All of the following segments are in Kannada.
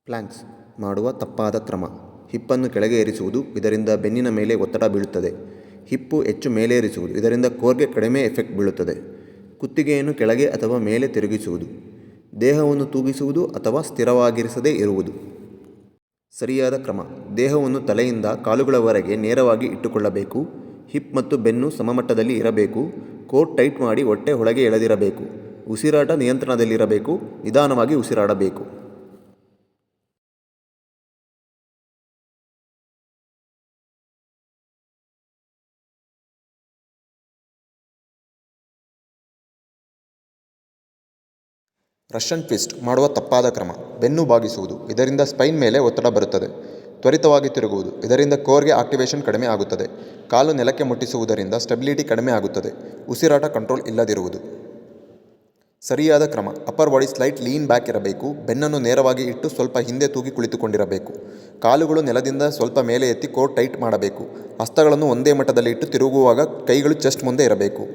ಪ್ಲ್ಯಾಂಕ್ಸ್ ಮಾಡುವ ತಪ್ಪಾದ ಕ್ರಮ. ಹಿಪ್ಪನ್ನು ಕೆಳಗೆ ಏರಿಸುವುದು, ಇದರಿಂದ ಬೆನ್ನಿನ ಮೇಲೆ ಒತ್ತಡ ಬೀಳುತ್ತದೆ. ಹಿಪ್ಪು ಹೆಚ್ಚು ಮೇಲೇರಿಸುವುದು, ಇದರಿಂದ ಕೋರ್ಗೆ ಕಡಿಮೆ ಎಫೆಕ್ಟ್ ಬೀಳುತ್ತದೆ. ಕುತ್ತಿಗೆಯನ್ನು ಕೆಳಗೆ ಅಥವಾ ಮೇಲೆ ತಿರುಗಿಸುವುದು. ದೇಹವನ್ನು ತೂಗಿಸುವುದು ಅಥವಾ ಸ್ಥಿರವಾಗಿರಿಸದೇ ಇರುವುದು. ಸರಿಯಾದ ಕ್ರಮ: ದೇಹವನ್ನು ತಲೆಯಿಂದ ಕಾಲುಗಳವರೆಗೆ ನೇರವಾಗಿ ಇಟ್ಟುಕೊಳ್ಳಬೇಕು. ಹಿಪ್ ಮತ್ತು ಬೆನ್ನು ಸಮಮಟ್ಟದಲ್ಲಿ ಇರಬೇಕು. ಕೋಟ್ ಟೈಟ್ ಮಾಡಿ ಹೊಟ್ಟೆ ಒಳಗೆ ಎಳೆದಿರಬೇಕು. ಉಸಿರಾಟ ನಿಯಂತ್ರಣದಲ್ಲಿರಬೇಕು. ನಿಧಾನವಾಗಿ ಉಸಿರಾಡಬೇಕು. ರಷ್ಯನ್ ಟ್ವಿಸ್ಟ್ ಮಾಡುವ ತಪ್ಪಾದ ಕ್ರಮ. ಬೆನ್ನು ಬಾಗಿಸುವುದು, ಇದರಿಂದ ಸ್ಪೈನ್ ಮೇಲೆ ಒತ್ತಡ ಬರುತ್ತದೆ. ತ್ವರಿತವಾಗಿ ತಿರುಗುವುದು, ಇದರಿಂದ ಕೋರ್ಗೆ ಆಕ್ಟಿವೇಶನ್ ಕಡಿಮೆ ಆಗುತ್ತದೆ. ಕಾಲು ನೆಲಕ್ಕೆ ಮುಟ್ಟಿಸುವುದರಿಂದ ಸ್ಟೆಬಿಲಿಟಿ ಕಡಿಮೆ ಆಗುತ್ತದೆ. ಉಸಿರಾಟ ಕಂಟ್ರೋಲ್ ಇಲ್ಲದಿರುವುದು. ಸರಿಯಾದ ಕ್ರಮ: upper body slight lean back ಇರಬೇಕು. ಬೆನ್ನನ್ನು ನೇರವಾಗಿ ಇಟ್ಟು ಸ್ವಲ್ಪ ಹಿಂದೆ ತೂಗಿ ಕುಳಿತುಕೊಂಡಿರಬೇಕು. ಕಾಲುಗಳು ನೆಲದಿಂದ ಸ್ವಲ್ಪ ಮೇಲೆ ಎತ್ತಿ ಕೋರ್ ಟೈಟ್ ಮಾಡಬೇಕು. ಹಸ್ತಗಳನ್ನು ಒಂದೇ ಮಟ್ಟದಲ್ಲಿ ಇಟ್ಟು ತಿರುಗುವಾಗ ಕೈಗಳು ಚೆಸ್ಟ್ ಮುಂದೆ ಇರಬೇಕು.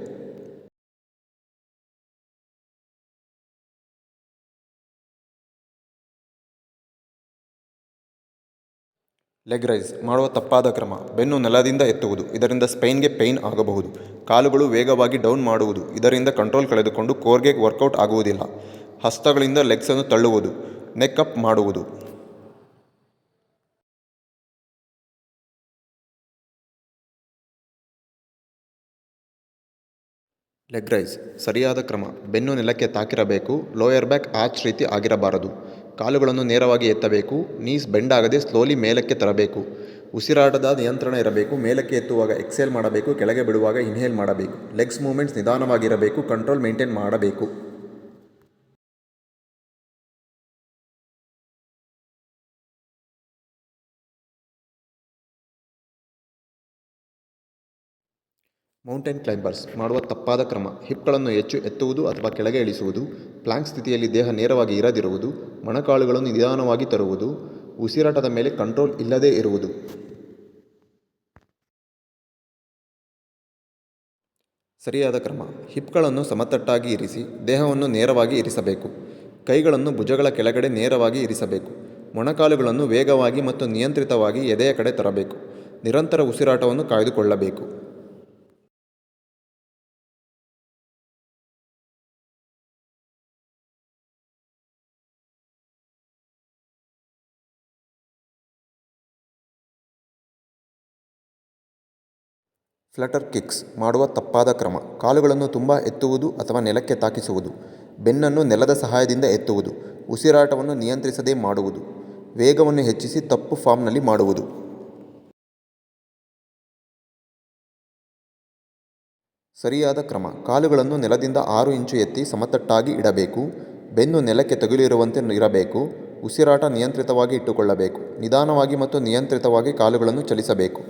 ಲೆಗ್ ರೈಸ್ ಮಾಡುವ ತಪ್ಪಾದ ಕ್ರಮ. ಬೆನ್ನು ನೆಲದಿಂದ ಎತ್ತುವುದು, ಇದರಿಂದ ಸ್ಪೈನ್ಗೆ ಪೇಯ್ನ್ ಆಗಬಹುದು. ಕಾಲುಗಳು ವೇಗವಾಗಿ ಡೌನ್ ಮಾಡುವುದು, ಇದರಿಂದ ಕಂಟ್ರೋಲ್ ಕಳೆದುಕೊಂಡು ಕೋರ್ಗೆ ವರ್ಕೌಟ್ ಆಗುವುದಿಲ್ಲ. ಹಸ್ತಗಳಿಂದ ಲೆಗ್ಸನ್ನು ತಳ್ಳುವುದು, ನೆಕ್ ಅಪ್ ಮಾಡುವುದು. ಲೆಗ್ ರೈಸ್ ಸರಿಯಾದ ಕ್ರಮ. ಬೆನ್ನು ನೆಲಕ್ಕೆ ತಾಕಿರಬೇಕು. ಲೋಯರ್ ಬ್ಯಾಕ್ ಆರ್ಚ್ ರೀತಿ ಆಗಿರಬಾರದು. ಕಾಲುಗಳನ್ನು ನೇರವಾಗಿ ಎತ್ತಬೇಕು. ನೀಸ್ ಬೆಂಡ್ ಆಗದೆ ಸ್ಲೋಲಿ ಮೇಲಕ್ಕೆ ತರಬೇಕು. ಉಸಿರಾಟದ ನಿಯಂತ್ರಣ ಇರಬೇಕು. ಮೇಲಕ್ಕೆ ಎತ್ತುವಾಗ ಎಕ್ಸೇಲ್ ಮಾಡಬೇಕು. ಕೆಳಗೆ ಬಿಡುವಾಗ ಇನ್ಹೇಲ್ ಮಾಡಬೇಕು. ಲೆಗ್ಸ್ ಮೂವ್ಮೆಂಟ್ಸ್ ನಿಧಾನವಾಗಿರಬೇಕು. ಕಂಟ್ರೋಲ್ ಮೇಂಟೈನ್ ಮಾಡಬೇಕು. ಮೌಂಟೇನ್ ಕ್ಲೈಂಬರ್ಸ್ ಮಾಡುವ ತಪ್ಪಾದ ಕ್ರಮ. ಹಿಪ್ಗಳನ್ನು ಹೆಚ್ಚು ಎತ್ತುವುದು ಅಥವಾ ಕೆಳಗೆ ಇಳಿಸುವುದು. ಪ್ಲ್ಯಾಂಕ್ ಸ್ಥಿತಿಯಲ್ಲಿ ದೇಹ ನೇರವಾಗಿ ಇರದಿರುವುದು. ಮೊಣಕಾಲುಗಳನ್ನು ನಿಧಾನವಾಗಿ ತರುವುದು. ಉಸಿರಾಟದ ಮೇಲೆ ಕಂಟ್ರೋಲ್ ಇಲ್ಲದೇ ಇರುವುದು. ಸರಿಯಾದ ಕ್ರಮ: ಹಿಪ್ಗಳನ್ನು ಸಮತಟ್ಟಾಗಿ ಇರಿಸಿ ದೇಹವನ್ನು ನೇರವಾಗಿ ಇರಿಸಬೇಕು. ಕೈಗಳನ್ನು ಭುಜಗಳ ಕೆಳಗಡೆ ನೇರವಾಗಿ ಇರಿಸಬೇಕು. ಮೊಣಕಾಲುಗಳನ್ನು ವೇಗವಾಗಿ ಮತ್ತು ನಿಯಂತ್ರಿತವಾಗಿ ಎದೆಯ ಕಡೆ ತರಬೇಕು. ನಿರಂತರ ಉಸಿರಾಟವನ್ನು ಕಾಯ್ದುಕೊಳ್ಳಬೇಕು. ಫ್ಲಟರ್ ಕಿಕ್ಸ್ ಮಾಡುವ ತಪ್ಪಾದ ಕ್ರಮ. ಕಾಲುಗಳನ್ನು ತುಂಬ ಎತ್ತುವುದು ಅಥವಾ ನೆಲಕ್ಕೆ ತಾಕಿಸುವುದು. ಬೆನ್ನನ್ನು ನೆಲದ ಸಹಾಯದಿಂದ ಎತ್ತುವುದು. ಉಸಿರಾಟವನ್ನು ನಿಯಂತ್ರಿಸದೇ ಮಾಡುವುದು. ವೇಗವನ್ನು ಹೆಚ್ಚಿಸಿ ತಪ್ಪು ಫಾರ್ಮ್ನಲ್ಲಿ ಮಾಡುವುದು. ಸರಿಯಾದ ಕ್ರಮ: ಕಾಲುಗಳನ್ನು ನೆಲದಿಂದ 6 ಇಂಚು ಎತ್ತಿ ಸಮತಟ್ಟಾಗಿ ಇಡಬೇಕು. ಬೆನ್ನು ನೆಲಕ್ಕೆ ತಗುಲಿರುವಂತೆ ಇರಬೇಕು. ಉಸಿರಾಟ ನಿಯಂತ್ರಿತವಾಗಿ ಇಟ್ಟುಕೊಳ್ಳಬೇಕು. ನಿಧಾನವಾಗಿ ಮತ್ತು ನಿಯಂತ್ರಿತವಾಗಿ ಕಾಲುಗಳನ್ನು ಚಲಿಸಬೇಕು.